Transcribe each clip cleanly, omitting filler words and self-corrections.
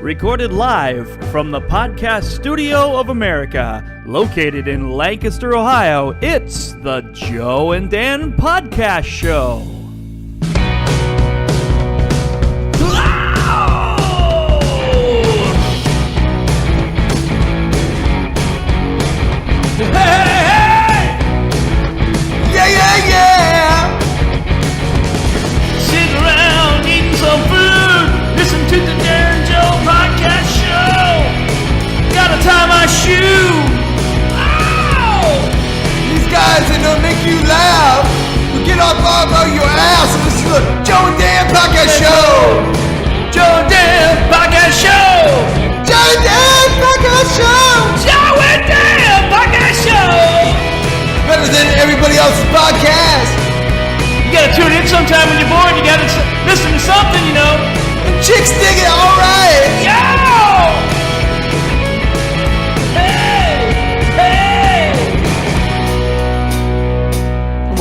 Recorded live from the Podcast Studio of America, located in Lancaster, Ohio, it's the Joe and Dan Podcast Show. You laugh, we get off of your ass and listen to the Joe and Dan Podcast Show. Joe and Dan Podcast Show. Joe and Dan Podcast Show. Joe and Dan Podcast Show. Better than everybody else's podcast. You gotta tune in sometime when you're bored. You gotta listen to something, you know. And chicks dig it, all right. Yo!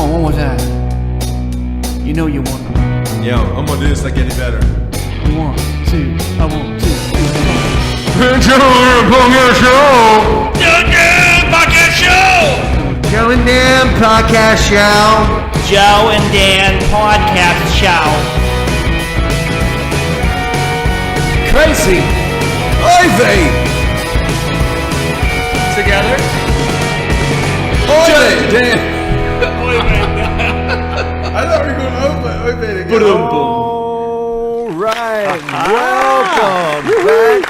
One more time. You know you want to. Yo, I'm gonna do this like any better. 1, 2, I want 2, 3, 4. Joe and Dan Podcast Show. Joe and Dan Podcast Show. Joe and Dan Podcast Show. Joe and Dan Podcast Show. Crazy. Ivy. Together. Ivy. Dan. I thought we were going to open it again. All right. Welcome back.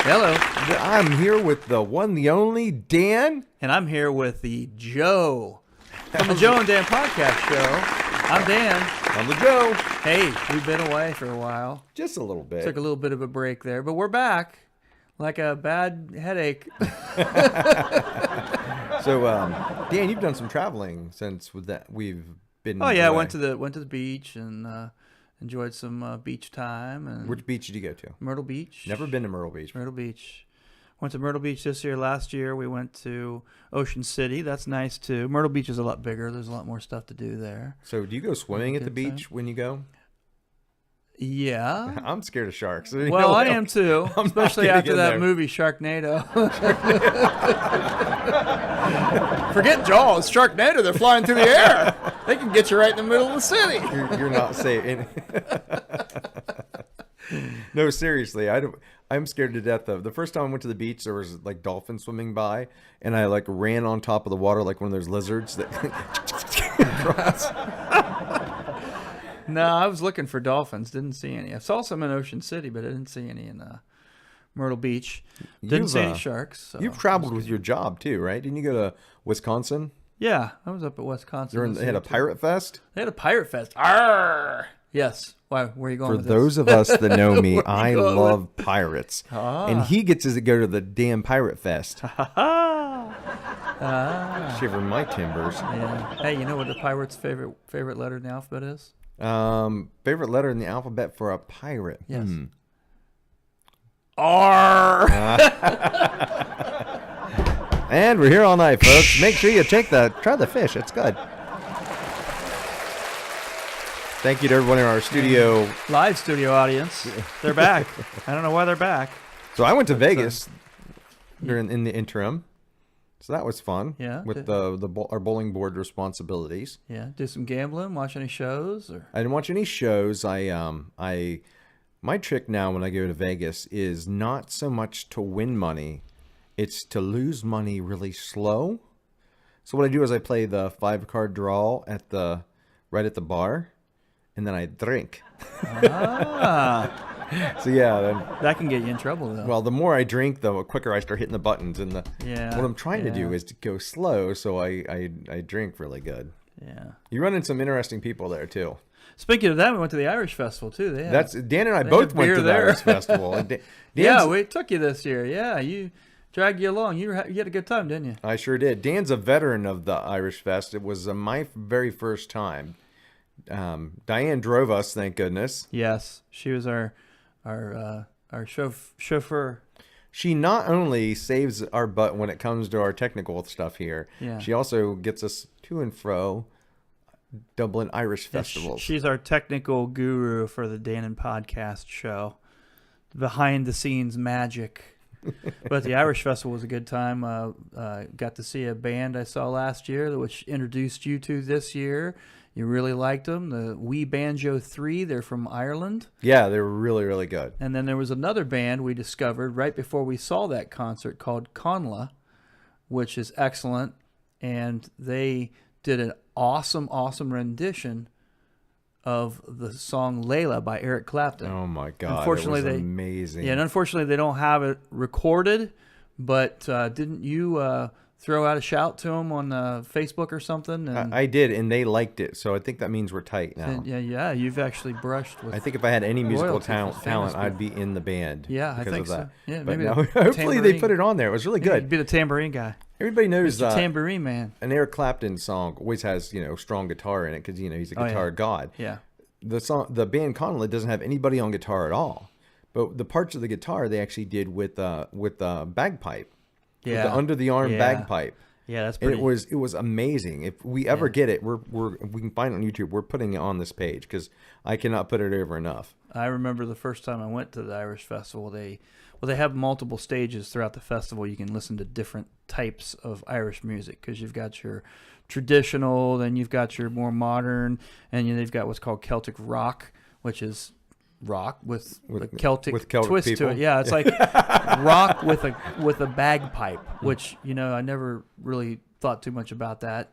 Hello. I'm here with the one, the only Dan. And I'm here with the Joe from the Joe and Dan Podcast Show. I'm Dan. I'm the Joe. Hey, we've been away for a while. Just a little bit. Took a little bit of a break there, but we're back like a bad headache. So, Dan, you've done some traveling since we've been. Oh yeah, away. I went to the beach and enjoyed some beach time. And Which beach did you go to? Myrtle Beach. Never been to Myrtle Beach. Myrtle Beach. Went to Myrtle Beach this year. Last year we went to Ocean City. That's nice too. Myrtle Beach is a lot bigger. There's a lot more stuff to do there. So, do you go swimming at the beach when you go? Yeah. I'm scared of sharks. Well, I am too, especially after that movie Sharknado. Forget Jaws, Sharknado. They're flying through the air. They can get you right in the middle of the city. You're not safe. No, seriously, I'm scared to death of. The first time I went to the beach, there was like dolphins swimming by, and I like ran on top of the water like one of those lizards that. No, I was looking for dolphins. Didn't see any. I saw some in Ocean City, but I didn't see any in Myrtle Beach. Didn't see any sharks. So you've traveled with your job too, right? Didn't you go to Wisconsin? Yeah, I was up at Wisconsin. They had a pirate fest? They had a pirate fest. Arr! Yes. Why? Where are you going with this? For those of us that know me, I love pirates. And he gets to go to the damn pirate fest. Shiver my timbers. Yeah. Hey, you know what the pirate's favorite letter in the alphabet is? Favorite letter in the alphabet for a pirate? Yes. R. And we're here all night, folks. Make sure you try the fish. It's good. Thank you to everyone in our studio. Live studio audience. They're back. I don't know why they're back. So I went to Vegas in the interim. So that was fun. Yeah. With our bowling board responsibilities. Yeah. Do some gambling. Watch any shows? Or I didn't watch any shows. My trick now when I go to Vegas is not so much to win money, it's to lose money really slow. So what I do is I play the 5-card draw right at the bar, and then I drink. So yeah, that can get you in trouble though. Well, the more I drink, the quicker I start hitting the buttons. And what I'm trying to do is to go slow, so I drink really good. Yeah, you run into some interesting people there too. Speaking of that, we went to the Irish Festival too. Dan and I both went to the Irish Festival. Yeah, we took you this year. Yeah, you dragged you along. You had a good time, didn't you? I sure did. Dan's a veteran of the Irish Fest. It was my very first time. Diane drove us, thank goodness. Yes, she was our chauffeur. She not only saves our butt when it comes to our technical stuff here, she also gets us to and fro Dublin Irish festivals. She's our technical guru for the Dan and Podcast Show. behind the scenes magic. But the Irish Festival was a good time. Got to see a band I saw last year, which introduced you to this year. You really liked them. The Wee Banjo 3, they're from Ireland. Yeah, they were really, really good. And then there was another band we discovered right before we saw that concert called Conla, which is excellent. And they did an awesome, awesome rendition of the song Layla by Eric Clapton. Oh my God! Unfortunately, it was amazing. Yeah, and unfortunately they don't have it recorded. But didn't you throw out a shout to them on Facebook or something? And I did, and they liked it, so I think that means we're tight now. yeah, you've actually brushed with. I think if I had any musical royalty for talent, famous I'd be in the band. Yeah, I because think of that. so. Yeah, but maybe no, the hopefully they tambourine. put it on there. It was really Yeah, good. you'd be the tambourine guy. Everybody knows Mr. Tambourine Man. an Eric Clapton song always has strong guitar in it because he's a guitar god. Yeah. The band Conla doesn't have anybody on guitar at all, but the parts of the guitar they actually did with bagpipe, with the under the arm bagpipe. Yeah, that's and pretty. it was amazing. If we ever get it, we can find it on YouTube. We're putting it on this page because I cannot put it over enough. I remember the first time I went to the Irish Festival. They have multiple stages throughout the festival. You can listen to different types of Irish music because you've got your traditional, then you've got your more modern, and they've got what's called Celtic rock, which is rock with a Celtic twist people. to it. Yeah, it's like rock with a bagpipe, which I never really thought too much about that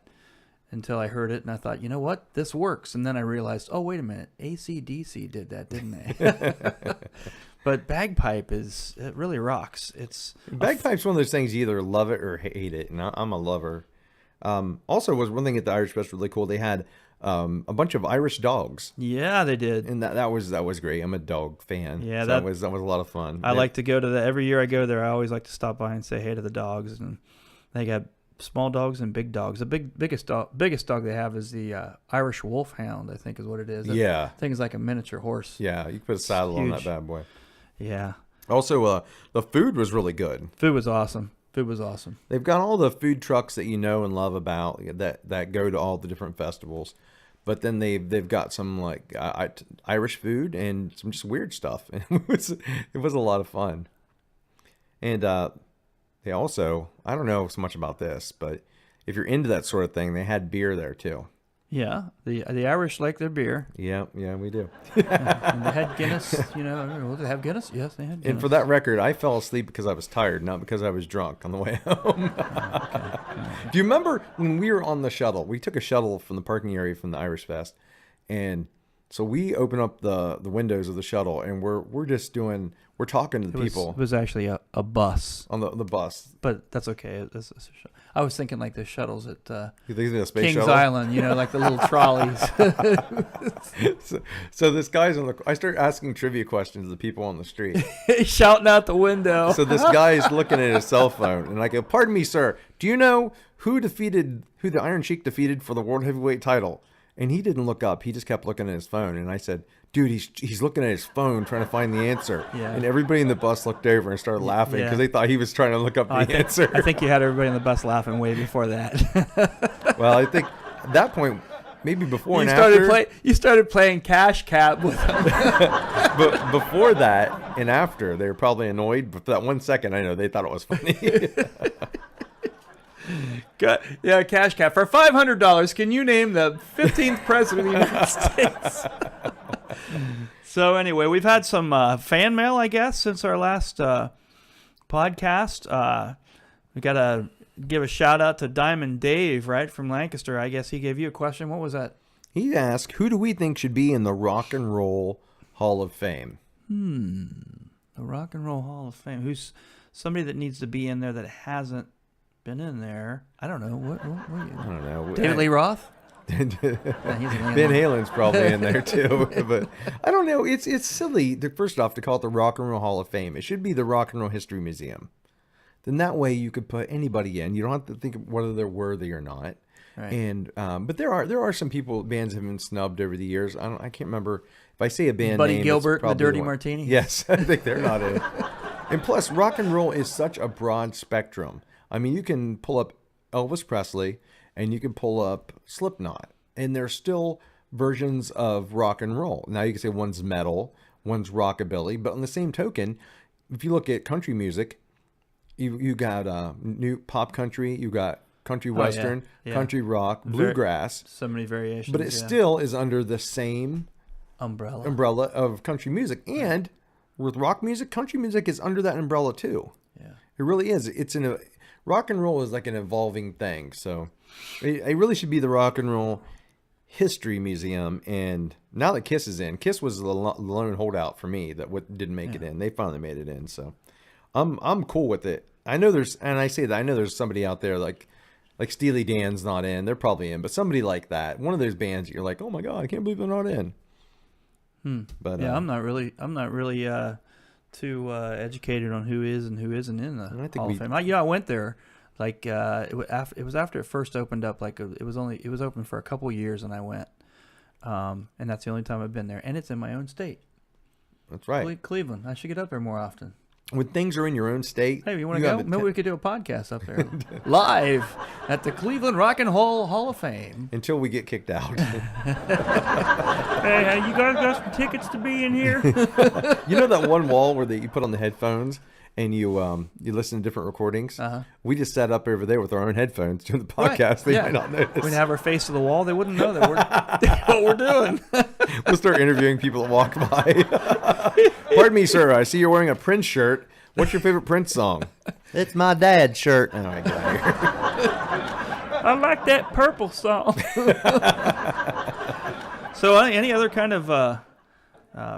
until I heard it, and I thought, you know what, this works. And then I realized, oh, wait a minute, AC/DC did that, didn't they? But bagpipe it really rocks. Bagpipe's one of those things you either love it or hate it, and I'm a lover. Also, was one thing at the Irish Festival really cool. They had a bunch of Irish dogs. Yeah, they did, and that was great. I'm a dog fan. Yeah, so that was a lot of fun. I like to go to every year I go there. I always like to stop by and say hey to the dogs, and they got small dogs and big dogs. The biggest dog they have is the Irish Wolfhound, I think is what it is. Yeah, thing is like a miniature horse. Yeah, you can put a saddle on that bad boy. Yeah. Also, the food was really good. Food was awesome. They've got all the food trucks that you know and love about that go to all the different festivals, but then they've got some like Irish food and some just weird stuff. It was a lot of fun. And they also, I don't know so much about this, but if you're into that sort of thing, they had beer there too. Yeah, the Irish like their beer. Yeah, we do. And they had Guinness, Did they have Guinness? Yes, they had Guinness. And for that record, I fell asleep because I was tired, not because I was drunk on the way home. Okay. Do you remember when we were on the shuttle? We took a shuttle from the parking area from the Irish Fest, and so we open up the windows of the shuttle, and we're talking to the people. It was actually a bus. On the bus. But that's okay. I was thinking like the shuttles at you think the space Kings shuttle? Island, like the little trolleys. so this guy's I start asking trivia questions to the people on the street. Shouting out the window. So this guy's looking at his cell phone, and I go, "Pardon me, sir. Do you know who the Iron Sheik defeated for the World Heavyweight title?" And he didn't look up. He just kept looking at his phone. And I said, dude, he's looking at his phone trying to find the answer. Yeah. And everybody in the bus looked over and started laughing because they thought he was trying to look up the answer. I think you had everybody in the bus laughing way before that. Well, I think at that point, maybe before you started playing Cash Cab with them. But before that and after, they were probably annoyed. But for that 1 second, I know they thought it was funny. Yeah, Cash Cab. For $500, can you name the 15th president of the United States? So anyway, we've had some fan mail, I guess, since our last podcast. We got to give a shout out to Diamond Dave, right, from Lancaster. I guess he gave you a question. What was that? He asked, who do we think should be in the Rock and Roll Hall of Fame? The Rock and Roll Hall of Fame. Who's somebody that needs to be in there that hasn't been in there? I don't know. What I don't know. David Lee Roth? Ben Halen's probably in there too, but I don't know. It's silly. First off, to call it the Rock and Roll Hall of Fame, it should be the Rock and Roll History Museum. Then that way you could put anybody in. You don't have to think of whether they're worthy or not. Right. And but there are some bands have been snubbed over the years. I can't remember if I say a band Buddy name. Gilbert, the Dirty one. Martini. Yes, I think they're not in. And plus, rock and roll is such a broad spectrum. I mean, you can pull up Elvis Presley and you can pull up Slipknot, and there's still versions of rock and roll. Now you can say one's metal, one's rockabilly. But on the same token, if you look at country music, you got new pop country, you got country western, country rock, bluegrass. So many variations. But it still is under the same umbrella of country music. And with rock music, country music is under that umbrella too. Yeah. It really is. Rock and roll is like an evolving thing. So it really should be the Rock and Roll History Museum. And now that Kiss is in, Kiss was the lone holdout for me that didn't make it in. They finally made it in. So I'm cool with it. I know there's somebody out there like Steely Dan's not in. They're probably in, but somebody like that, one of those bands that you're like, oh my God, I can't believe they're not in. But yeah, I'm not really too educated on who is and who isn't in the Hall of Fame. I went there like it was after it first opened up. Like it was open for a couple years, and I went, and that's the only time I've been there. And it's in my own state. That's right, Cleveland. I should get up there more often. When things are in your own state. Hey, you want to go? Maybe we could do a podcast up there live at the Cleveland Rock and Roll Hall of Fame. Until we get kicked out. Hey, you guys got some tickets to be in here? You know that one wall where you put on the headphones and you listen to different recordings? Uh-huh. We just sat up over there with our own headphones doing the podcast. Right. They might not notice. We'd have our face to the wall. They wouldn't know that what we're doing. We'll start interviewing people that walk by. Pardon me, sir. I see you're wearing a Prince shirt. What's your favorite Prince song? It's my dad's shirt. Oh, I got here. I like that Purple song. So, any other kind of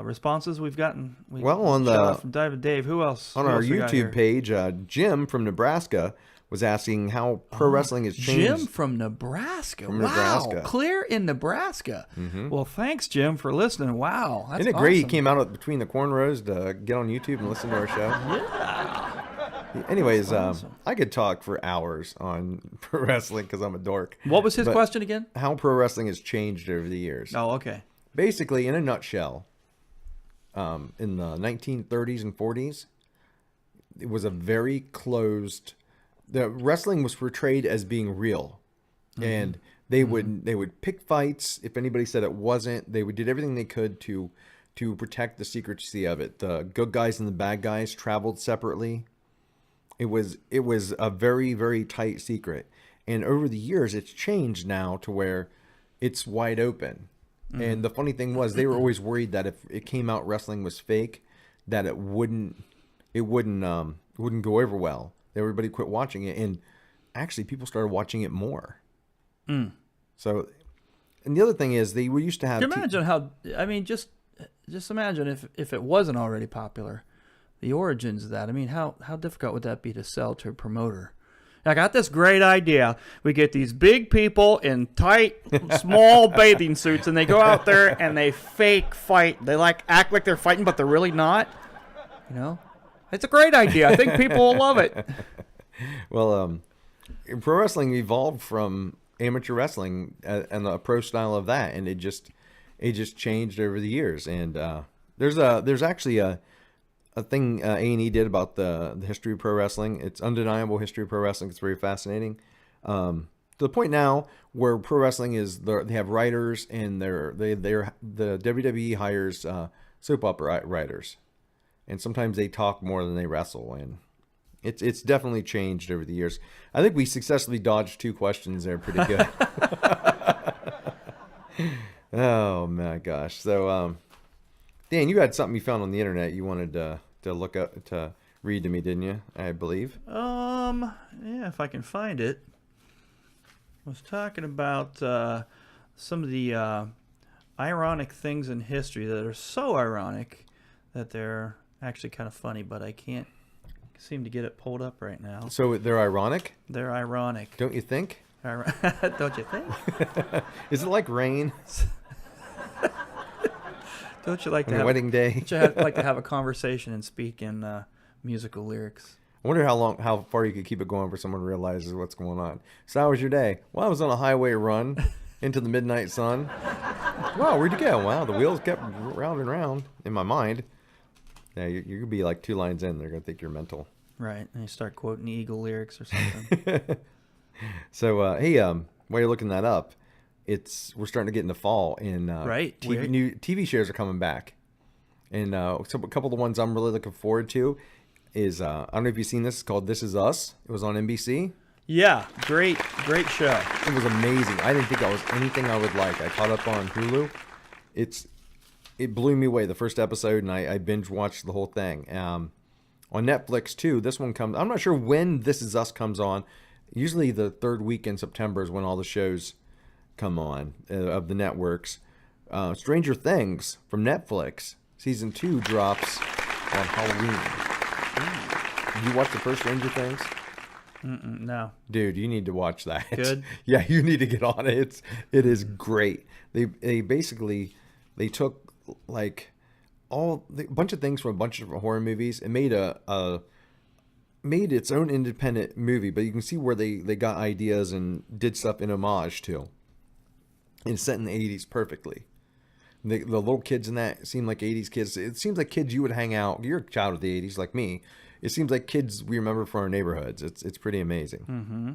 responses we've gotten? From Dave. Who else? On our YouTube page, Jim from Nebraska was asking how pro wrestling has changed. Jim from Nebraska. Wow. Clear in Nebraska. Mm-hmm. Well, thanks, Jim, for listening. Wow. That's Isn't it great? He came out between the cornrows to get on YouTube and listen to our show. Yeah. Anyways, awesome. I could talk for hours on pro wrestling because I'm a dork. What was his question again? How pro wrestling has changed over the years. Oh, okay. Basically, in a nutshell, in the 1930s and 40s, it was a very closed... The wrestling was portrayed as being real, and they would pick fights. If anybody said it wasn't, they did everything they could to protect the secrecy of it. The good guys and the bad guys traveled separately. It was a very, very tight secret, and over the years, it's changed now to where it's wide open. Mm-hmm. And the funny thing was, they were always worried that if it came out wrestling was fake, that it wouldn't go over well. Everybody quit watching it, and actually people started watching it more. So, and the other thing is, we used to have... Can you imagine how... I mean, just imagine if it wasn't already popular, the origins of that. I mean, how difficult would that be to sell to a promoter? I got this great idea. We get these big people in tight, small bathing suits, and they go out there and they fake fight. They act like they're fighting, but they're really not. You know? It's a great idea. I think people will love it. Well, pro wrestling evolved from amateur wrestling and the pro style of that, and it just changed over the years. And there's actually a thing A&E did about the history of pro wrestling. It's undeniable history of pro wrestling. It's very fascinating. To the point now where pro wrestling is they have writers, and the WWE hires soap opera writers. And sometimes they talk more than they wrestle, and it's definitely changed over the years. I think we successfully dodged 2 questions there pretty good. Oh my gosh! So, Dan, you had something you found on the internet you wanted to look up to read to me, didn't you? I believe. Yeah, if I can find it. I was talking about some of the ironic things in history that are so ironic that they're actually kind of funny, but I can't seem to get it pulled up right now. So they're ironic? They're ironic. Don't you think? Don't you think? Is it like rain? Don't you like on a wedding day? Don't you like to have a conversation and speak in musical lyrics? I wonder how far you could keep it going before someone realizes what's going on. So how was your day? Well, I was on a highway run into the midnight sun. Wow, where'd you go? Wow, the wheels kept round and round in my mind. Yeah, you could be like 2 lines in. They're going to think you're mental. Right, and you start quoting Eagle lyrics or something. So, hey, while you're looking that up, we're starting to get into fall, and right, new TV shows are coming back. And so a couple of the ones I'm really looking forward to is I don't know if you've seen this. It's called This Is Us. It was on NBC. Yeah, great show. It was amazing. I didn't think that was anything I would like. I caught up on Hulu. It blew me away the first episode, and I binge watched the whole thing. On Netflix too. This one comes. I'm not sure when This Is Us comes on. Usually the third week in September is when all the shows come on of the networks. Stranger Things from Netflix season 2 drops on Halloween. Did you watch the first Stranger Things? No. Dude, you need to watch that. Good? Yeah, you need to get on it. It is great. They basically took like a bunch of things from a bunch of different horror movies and made made its own independent movie, but you can see where they got ideas and did stuff in homage to. And it's set in the 80s perfectly. The little kids in that seem like 80s kids. It seems like kids you would hang out. You're a child of the 80s like me. It seems like kids we remember from our neighborhoods. It's pretty amazing. Mm-hmm.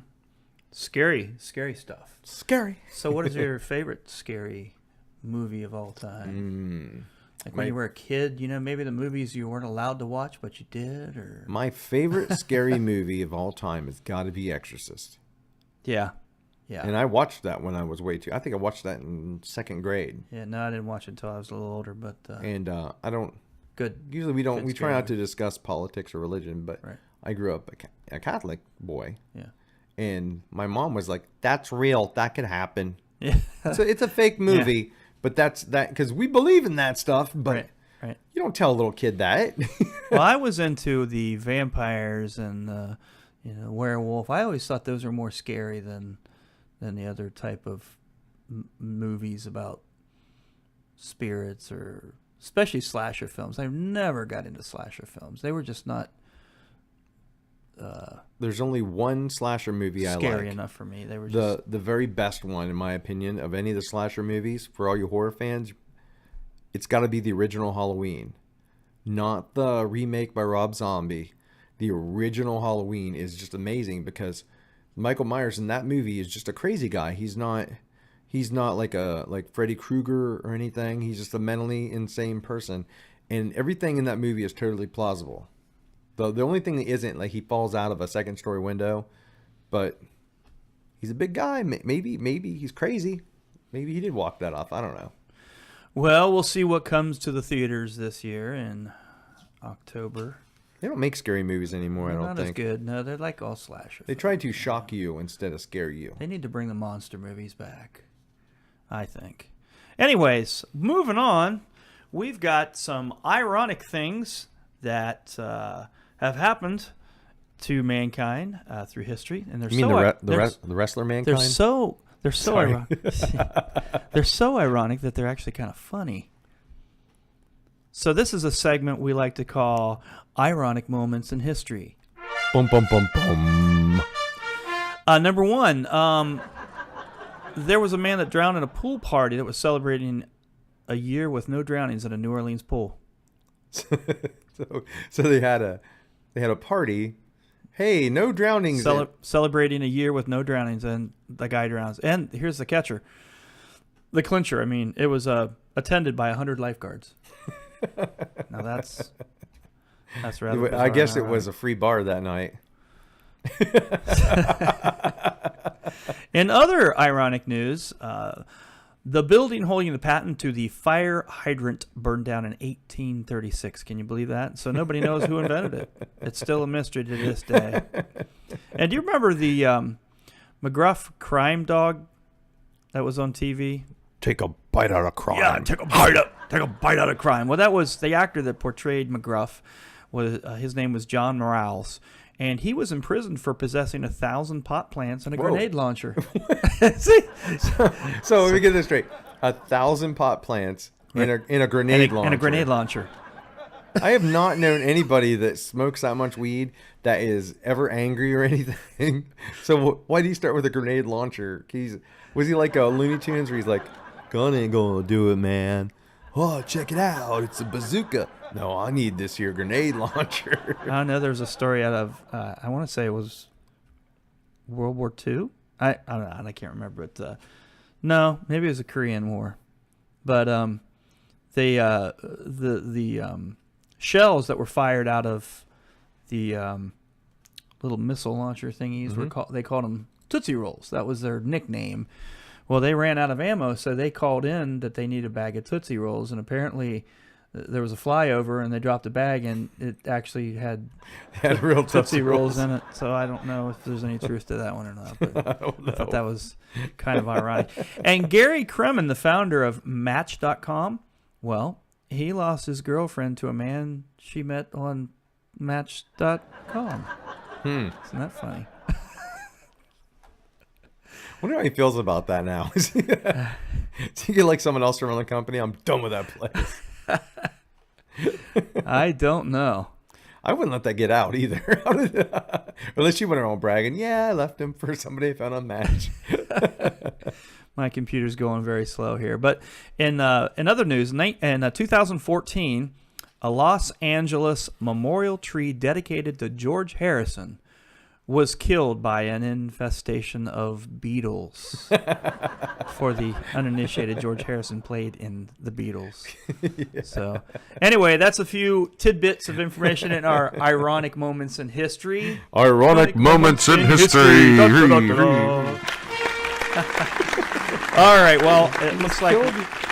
Scary stuff. Scary. So what is your favorite scary movie of all time? Like when you were a kid, maybe the movies you weren't allowed to watch, but you did, or... My favorite scary movie of all time has got to be Exorcist. Yeah. And I watched that when I was I think I watched that in second grade. Yeah, no, I didn't watch it until I was a little older, but... and I don't... Good. Usually we don't... Good We try scary not to discuss politics or religion, but Right. I grew up a Catholic boy. Yeah. And my mom was like, that's real. That could happen. Yeah. So it's a fake movie, but that's that... Because we believe in that stuff, but Right. you don't tell a little kid that. Well, I was into the vampires and werewolf. I always thought those were more scary than the other type of movies about spirits, or especially slasher films. I never got into slasher films. They were just not There's only one slasher movie I like. scary enough for me. They were just The very best one, in my opinion, of any of the slasher movies, for all you horror fans, it's got to be the original Halloween. Not the remake by Rob Zombie. The original Halloween is just amazing because Michael Myers in that movie is just a crazy guy. He's not like Freddy Krueger or anything. He's just a mentally insane person. And everything in that movie is totally plausible. The only thing that isn't, like, he falls out of a second story window, but he's a big guy. Maybe he's crazy. Maybe he did walk that off. I don't know. Well, we'll see what comes to the theaters this year in October. They don't make scary movies anymore, I don't Not think. as good. No, they're like all slasher. They try to shock you instead of scare you. They need to bring the monster movies back, I think. Anyways, moving on, we've got some ironic things that have happened to mankind through history, and You mean the wrestler Mankind? They're so ironic. They're so ironic that they're actually kind of funny. So this is a segment we like to call Ironic Moments in History. Boom, boom, boom, boom. Number one, there was a man that drowned in a pool party that was celebrating a year with no drownings at a New Orleans pool. So they had a party. Hey, no drownings. Celebrating a year with no drownings, and the guy drowns. And here's the catcher. The clincher, I mean, it was attended by 100 lifeguards. Now that's rather bizarre. I guess it was a free bar that night. In other ironic news, the building holding the patent to the fire hydrant burned down in 1836. Can you believe that? So nobody knows who invented it. It's still a mystery to this day. And do you remember the McGruff crime dog that was on TV? Take a bite out of crime. Yeah, take a bite out of crime. Well, that was the actor that portrayed McGruff. His name was John Morales. And he was imprisoned for possessing 1,000 pot plants and a grenade launcher. See? So let me get this straight: 1,000 pot plants in a grenade launcher. And a grenade launcher. I have not known anybody that smokes that much weed that is ever angry or anything. So why do you start with a grenade launcher? Was he like a Looney Tunes where he's like, "Gun ain't gonna do it, man. Oh, check it out, it's a bazooka. No, I need this here grenade launcher." I know there's a story out of, I want to say it was World War II. I don't know, I can't remember. But no, maybe it was the Korean War. But the shells that were fired out of the little missile launcher thingies they called them Tootsie Rolls. That was their nickname. Well, they ran out of ammo, so they called in that they need a bag of Tootsie Rolls, and apparently there was a flyover, and they dropped a bag, and it actually had real Tootsie Rolls in it. So I don't know if there's any truth to that one or not, but I thought that was kind of ironic. And Gary Kremen, the founder of Match.com, well, he lost his girlfriend to a man she met on Match.com. Isn't that funny? I wonder how he feels about that now. Is he get like someone else to run the company? I'm done with that place. I don't know. I wouldn't let that get out either. Unless she went around bragging, yeah, I left him for somebody I found on Match. My computer's going very slow here. But in other news, in 2014, a Los Angeles memorial tree dedicated to George Harrison was killed by an infestation of beetles. For the uninitiated, George Harrison played in the Beatles. Yeah. So, anyway, that's a few tidbits of information in our ironic moments in history. Ironic moments in history. All right, well, it looks like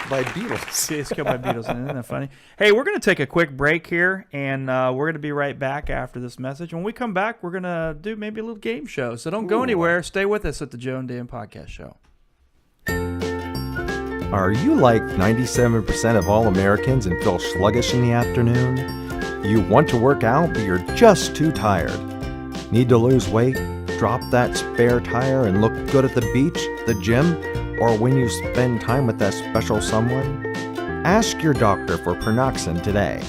by beetles. It's killed by beetles. Isn't that funny? Hey, we're going to take a quick break here, and we're going to be right back after this message. When we come back, we're going to do maybe a little game show. So don't go anywhere. Stay with us at the Joe and Dan Podcast Show. Are you like 97% of all Americans and feel sluggish in the afternoon? You want to work out, but you're just too tired. Need to lose weight, drop that spare tire, and look good at the beach, the gym, or when you spend time with that special someone? Ask your doctor for Pernoxin today.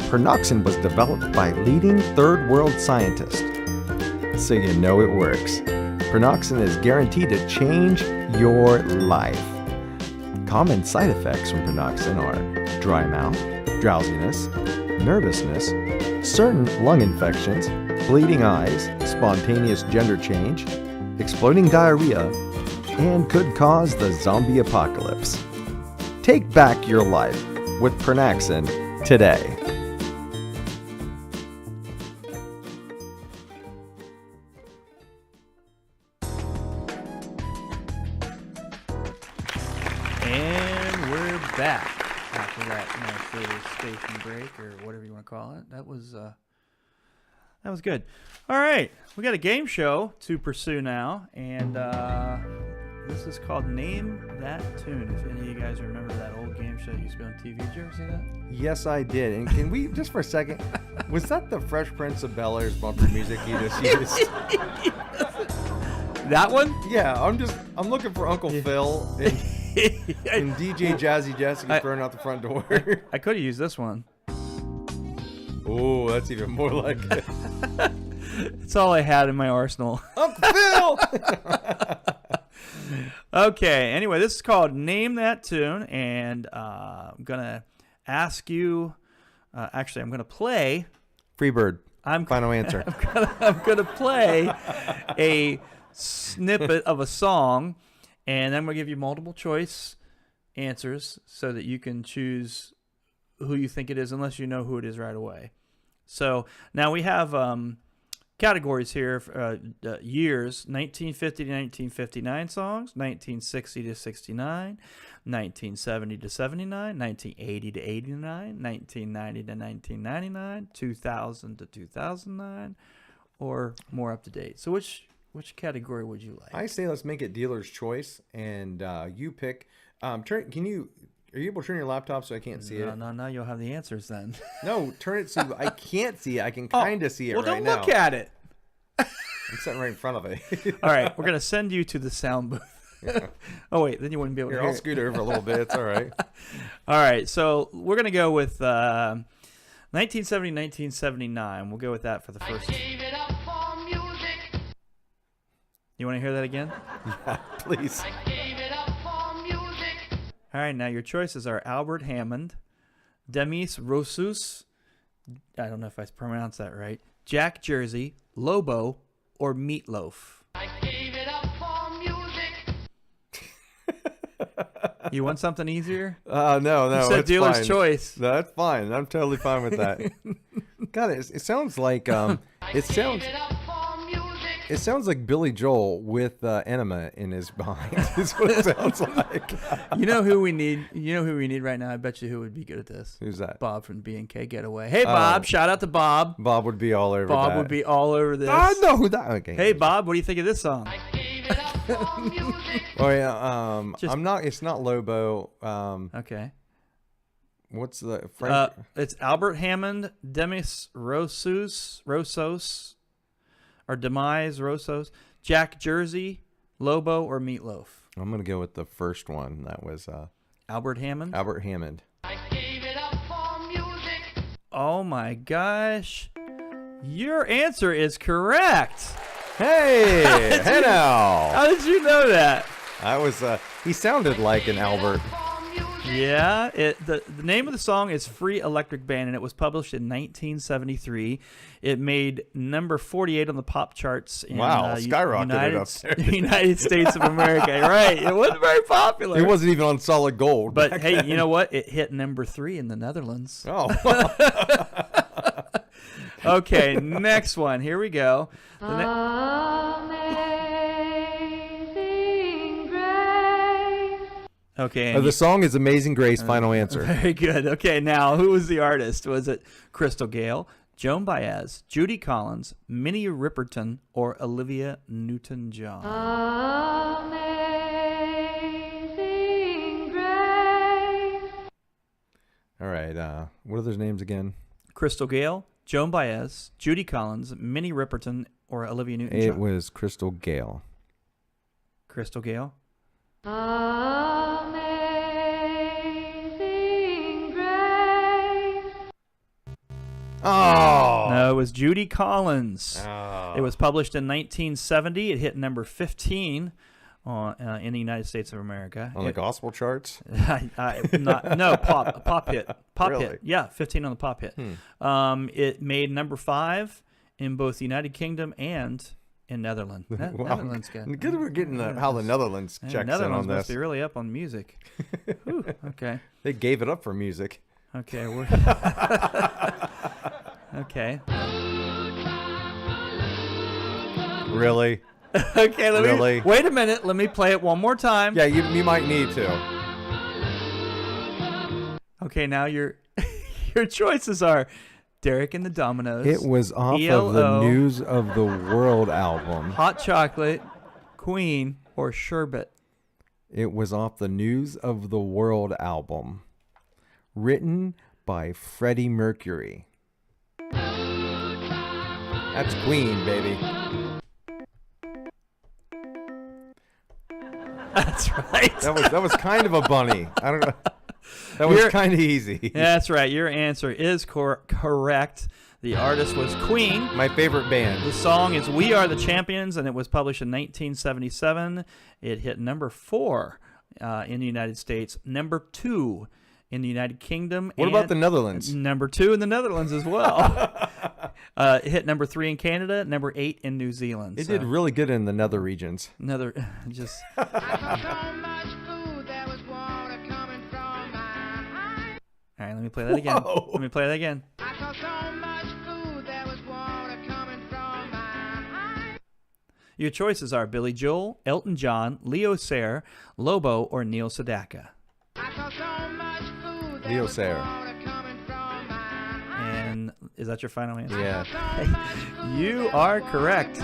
Pernoxin was developed by leading third world scientists, so you know it works. Pernoxin is guaranteed to change your life. Common side effects from Pernoxin are dry mouth, drowsiness, nervousness, certain lung infections, bleeding eyes, spontaneous gender change, exploding diarrhea, and could cause the zombie apocalypse. Take back your life with Pernoxin today. And we're back after that nice little station break, or whatever you want to call it. That was good. All right, we got a game show to pursue now, and this is called Name That Tune. If any of you guys remember that old game show that used to be on TV, did you ever see that? Yes, I did. And can we, just for a second, was that the Fresh Prince of Bel-Air's bumper music you just used? That one? Yeah, I'm looking for Uncle Phil and DJ Jazzy Jessica throwing out the front door. I could have used this one. Oh, that's even more like it. It's all I had in my arsenal. Uncle Phil! Okay, anyway, this is called Name That Tune, and I'm going to ask you, actually, I'm going to play. Freebird, final answer. I'm going to play a snippet of a song, and I'm going to give you multiple choice answers so that you can choose who you think it is, unless you know who it is right away. So now we have categories here, years, 1950 to 1959 songs, 1960 to 69, 1970 to 79, 1980 to 89, 1990 to 1999, 2000 to 2009, or more up to date. So which category would you like? I say let's make it dealer's choice, and you pick. Are you able to turn your laptop so I can't see it? No, you'll have the answers then. No, turn it so I can't see it. I can kind of see it right now. Well, don't look at it. I'm sitting right in front of it. All right, we're going to send you to the sound booth. Yeah. Oh, wait, then you wouldn't be able to hear I'll scoot over a little bit. It's all right. All right, so we're going to go with 1970, 1979. We'll go with that for the first. I gave it up for music. You want to hear that again? Yeah, please. I gave it up for music. All right, now your choices are Albert Hammond, Demis Roussos, I don't know if I pronounced that right, Jack Jersey, Lobo, or Meatloaf. I gave it up for music. You want something easier? No, You said it's dealer's fine. choice. No, that's fine. I'm totally fine with that. God, it sounds like it sounds like Billy Joel with enema in his behind. Is what it sounds like. You know who we need? You know who we need right now? I bet you who would be good at this. Who's that? Bob from B&K Getaway. Hey, Bob. Shout out to Bob. Bob would be all over Bob that. would be all over this. I know who that. Okay. Hey, Bob. What do you think of this song? Oh yeah. I'm not. It's not Lobo. Okay. What's the Frank? It's Albert Hammond, Demis Roussos, or Demise Roussos, Jack Jersey, Lobo, or Meatloaf. I'm gonna go with the first one. That was Albert Hammond. Albert Hammond. Oh my gosh, your answer is correct. Hey, hey now. How did you know that? I was. He sounded like an Albert. Yeah, the name of the song is Free Electric Band, and it was published in 1973. It made number 48 on the pop charts in skyrocketed up there. United States of America. Right, it wasn't very popular. It wasn't even on solid gold. But hey, then. You know what? It hit number 3 in the Netherlands. Oh. Okay, next one. Here we go. Okay. The song is Amazing Grace, final answer. Very good. Okay, now, who was the artist? Was it Crystal Gayle, Joan Baez, Judy Collins, Minnie Riperton, or Olivia Newton-John? Amazing Grace. All right, what are those names again? Crystal Gayle, Joan Baez, Judy Collins, Minnie Riperton, or Olivia Newton-John? It was Crystal Gayle. Crystal Gayle? Oh! No, it was Judy Collins. Oh. It was published in 1970. It hit number 15 in the United States of America. On the gospel charts? Pop hit. Pop really? hit. Yeah, 15 on the pop hit. It made number 5 in both the United Kingdom and in Netherlands. Netherlands good. Good we're getting how the Netherlands checks Netherlands in on this. Must be really up on music. Whew, okay. They gave it up for music. Okay, we're okay. Really? Okay, wait a minute. Let me play it one more time. Yeah, you might need to. Okay, now your choices are Derek and the Dominoes. It was off ELO, of the News of the World album. Hot Chocolate, Queen, or Sherbet. It was off the News of the World album. Written by Freddie Mercury. That's Queen, baby. That's right. That was kind of a bunny. I don't know. That was kind of easy. That's right. Your answer is correct. The artist was Queen. My favorite band. The song is We Are the Champions, and it was published in 1977. It hit number 4 in the United States, number 2 in the United Kingdom. What about the Netherlands? Number 2 in the Netherlands as well. It hit number 3 in Canada, number 8 in New Zealand. It did really good in the nether regions. All right, let me play that again. Whoa. Let me play that again. Your choices are Billy Joel, Elton John, Leo Sayer, Lobo, or Neil Sedaka. Leo Sayer. And is that your final answer? Yeah. You are correct.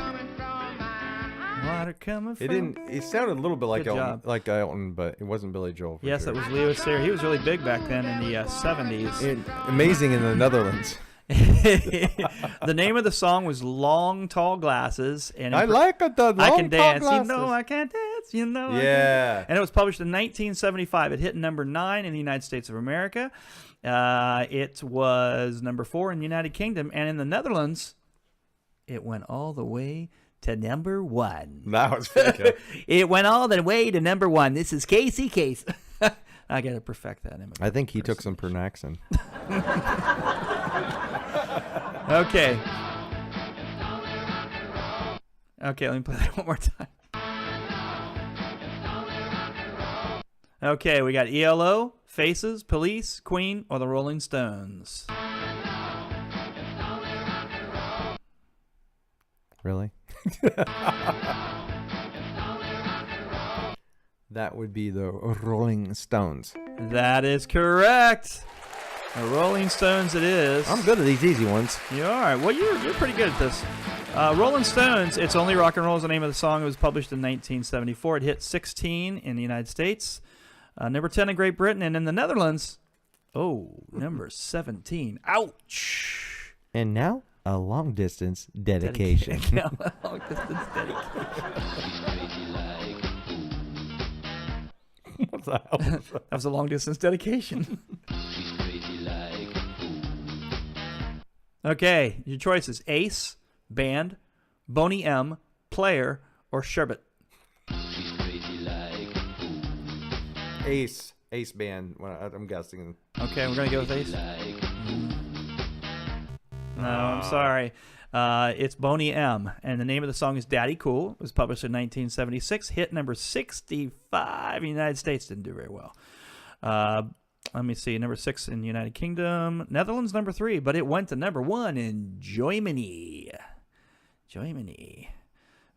Water coming from... It sounded a little bit like Good Elton, job. but it wasn't Billy Joel. Yes, sure. that was Leo Sayer. He was really big back then in the 70s. Amazing in the Netherlands. The name of the song was Long Tall Glasses. And I like it, the long I Can Dance. tall You know glasses. I can dance. You know I can Yeah. dance. And it was published in 1975. It hit number 9 in the United States of America. It was number 4 in the United Kingdom. And in the Netherlands, it went all the way to number 1. That was pretty good. It went all the way to number 1. This is Casey Case. I got to perfect that. I think he took some Pernaxin. Okay. Okay, let me play that one more time. Okay, we got ELO, Faces, Police, Queen, or the Rolling Stones. Really? That would be the Rolling Stones. That is correct. The Rolling Stones it is. I'm good at these easy ones. You are. Well, you're pretty good at this. Rolling Stones, It's Only Rock and Roll is the name of the song. It was published in 1974. It hit 16 in the United States, number 10 in Great Britain, and in the Netherlands, number 17. Ouch. And now, a long-distance dedication. Long-distance dedication. What the hell was that? That was a long-distance dedication. Okay, your choices: Ace, Band, Boney M, Player, or Sherbet. Ace Band. Well, I'm guessing. Okay, we're gonna go with Ace. No, I'm sorry. It's Boney M, and the name of the song is Daddy Cool. It was published in 1976. Hit number 65 in the United States. Didn't do very well. Let me see. Number 6 in the United Kingdom. Netherlands, number 3. But it went to number 1 in Germany.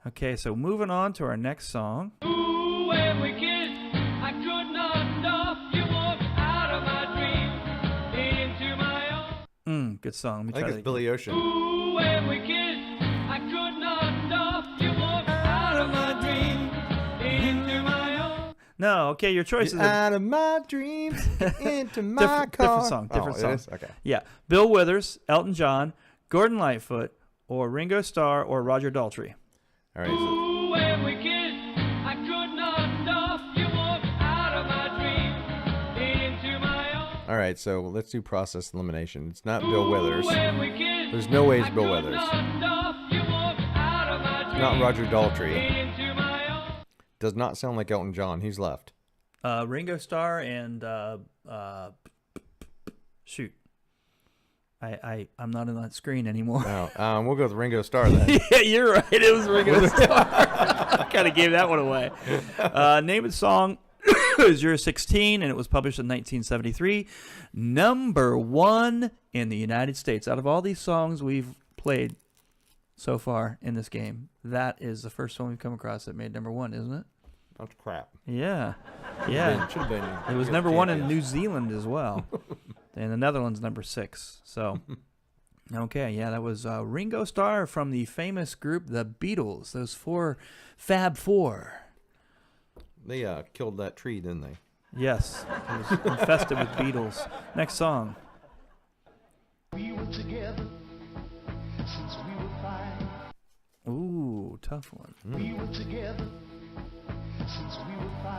Okay, so moving on to our next song. Ooh, when we kissed, I could not stop. You walked out of my dreams into my own. Good song. Let me I try think that it's Billy Ocean. Ooh, when we kissed, I could not stop. You walked out of my dreams into my own. No, okay, your choices are Out of my dreams, into my car. different song. Different it song. is? Okay. Yeah. Bill Withers, Elton John, Gordon Lightfoot, or Ringo Starr, or Roger Daltrey. All right. So, Ooh, when we kissed, I could not stop. You walked out of my dreams into my own. all right. So let's do process elimination. It's not Bill Withers. When we kissed, There's no way it's I Bill could Withers. not stop. You walked out of my dreams Not Roger Daltrey. into my own. Does not sound like Elton John. Who's left? Ringo Starr and shoot. I'm not on that screen anymore. Oh, we'll go with Ringo Starr then. Yeah, you're right. It was Ringo Starr. I kind of gave that one away. Name of the song is You're 16, and it was published in 1973. Number 1 in the United States. Out of all these songs we've played so far in this game, that is the first one we've come across that made number 1, isn't it? That's crap. Yeah. Should have been. It was number 1 in New Zealand as well. And the Netherlands, number 6. So, okay, yeah, that was Ringo Starr from the famous group The Beatles. Those Fab Four. They killed that tree, didn't they? Yes, it was infested with beetles. Next song. We were together since we were 5. Ooh, tough one. We were together since we were 5.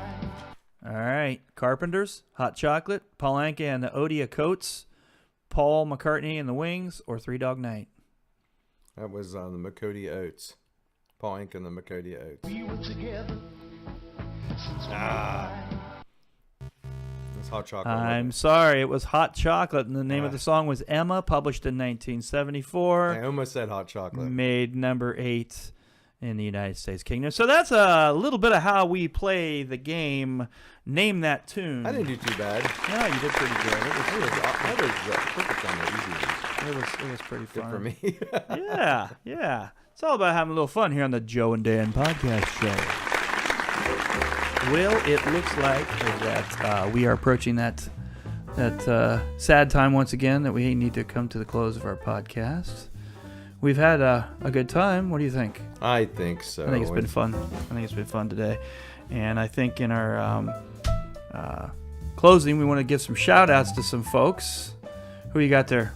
All right, Carpenters, Hot Chocolate, Paul Anka and the Odia Coates, Paul McCartney and the Wings, or Three Dog Night. That was the Makoti Oats. Paul Anka and the Makoti Oats. We were together since we were 5. It's Hot Chocolate. I'm sorry, it was Hot Chocolate, and the name of the song was Emma, published in 1974. I almost said Hot Chocolate. Made number 8 in the United States Kingdom. So that's a little bit of how we play the game. Name that tune. I didn't do too bad. No, you did pretty good. That was perfect on the easy ones. It was pretty Good fun. for me. Yeah. It's all about having a little fun here on the Joe and Dan podcast show. Well, it looks like that we are approaching that sad time once again that we need to come to the close of our podcast. We've had a good time. What do you think? I think so. I think it's been fun. Today. And I think in our closing, we want to give some shout-outs to some folks. Who you got there?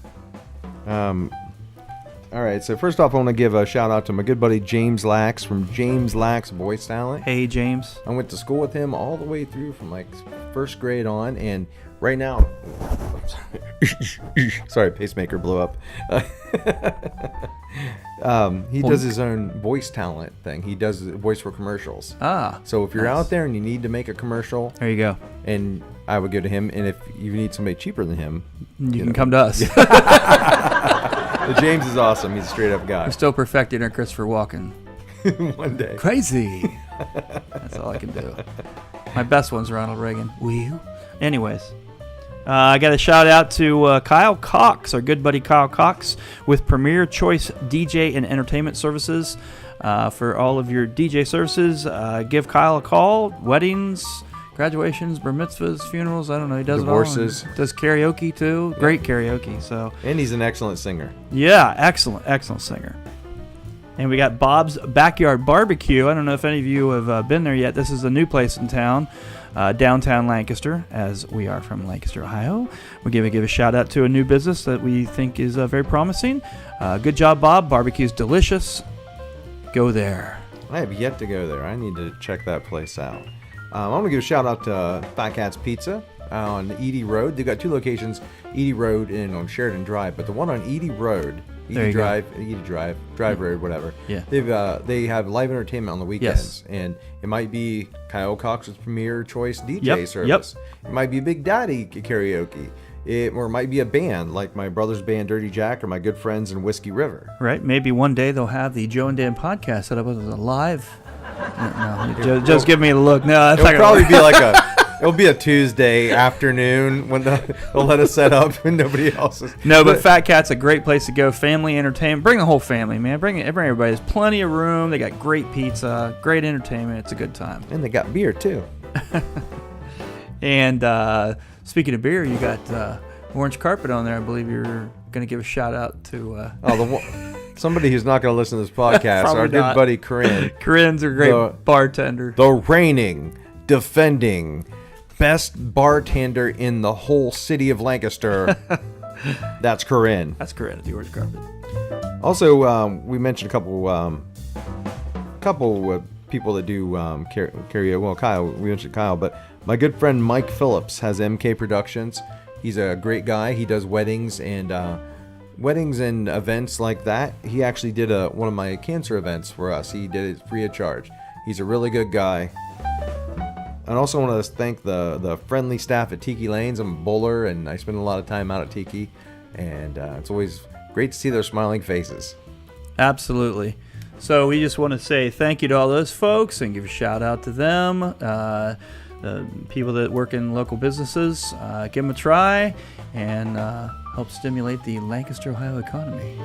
All right, so first off, I want to give a shout-out to my good buddy James Lax from James Lax Voice Talent. Hey, James. I went to school with him all the way through from like first grade on, and right now... Sorry, pacemaker blew up. He does his own voice talent thing. He does voice for commercials. So if you're nice. out there and you need to make a commercial, There you go. and I would go to him. And if you need somebody cheaper than him, You can come to us. James is awesome. He's a straight up guy. We're still perfecting our Christopher Walken. One day. Crazy. That's all I can do. My best one's Ronald Reagan. Will. Anyways, I got a shout out to Kyle Cox, our good buddy Kyle Cox, with Premier Choice DJ and Entertainment Services. For all of your DJ services, give Kyle a call. Weddings, graduations, bar mitzvahs, funerals. I don't know. He does Divorces. it all. Does karaoke too. Great karaoke. So And he's an excellent singer. yeah, excellent singer. And we got Bob's Backyard Barbecue. I don't know if any of you have been there yet. This is a new place in town, downtown Lancaster, as we are from Lancaster, Ohio. We give a shout out to a new business that we think is very promising. Good job, Bob. Barbecue's delicious. Go there. I have yet to go there. I need to check that place out. I'm going to give a shout out to Fat Cat's Pizza on Edie Road. They've got two locations, Edie Road and on Sheridan Drive. But the one on Edie Road, There you go. Drive Road, whatever. Yeah. They have live entertainment on the weekends. And it might be Kyle Cox's Premier Choice DJ Yep, service. It might be Big Daddy karaoke. Or it might be a band like my brother's band Dirty Jack or my good friends in Whiskey River. Right? Maybe one day they'll have the Joe and Dan podcast set up as a live. No, just give me a look. No, that's It'll not probably gonna be like it'll be a Tuesday afternoon when they'll let us set up and nobody else is. No, but Fat Cat's a great place to go. Family entertainment. Bring the whole family, man. Bring everybody. There's plenty of room. They got great pizza, great entertainment. It's a good time. And they got beer too. And speaking of beer, you got Orange Carpet on there. I believe you're going to give a shout out to Somebody who's not going to listen to this podcast, Probably our good not. buddy Corinne, Corinne's a great bartender. the reigning, defending, best bartender in the whole city of Lancaster. That's Corinne. That's Corinne at the Orange Carpet. Also, we mentioned a couple people that do karaoke. Well, Kyle, we mentioned Kyle, but my good friend Mike Phillips has MK Productions. He's a great guy. He does weddings and events like that. He actually did one of my cancer events for us. He did it free of charge. He's a really good guy. I also want to thank the friendly staff at Tiki Lanes. I'm a bowler, and I spend a lot of time out at Tiki, and it's always great to see their smiling faces. Absolutely. So we just want to say thank you to all those folks and give a shout out to them. The people that work in local businesses, give them a try and help stimulate the Lancaster, Ohio economy.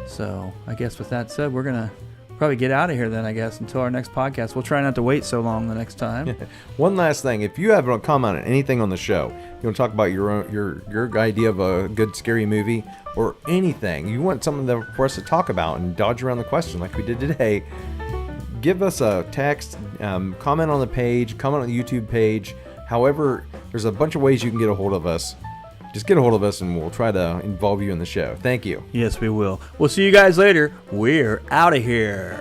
So I guess with that said, we're going to probably get out of here then, I guess, until our next podcast. We'll try not to wait so long the next time. One last thing, if you have a comment on anything on the show, you want to talk about your idea of a good scary movie or anything, you want something for us to talk about and dodge around the question like we did today, give us a text, comment on the page, comment on the YouTube page. However, there's a bunch of ways you can get a hold of us. Just get a hold of us and we'll try to involve you in the show. Thank you. Yes, we will. We'll see you guys later. We're out of here.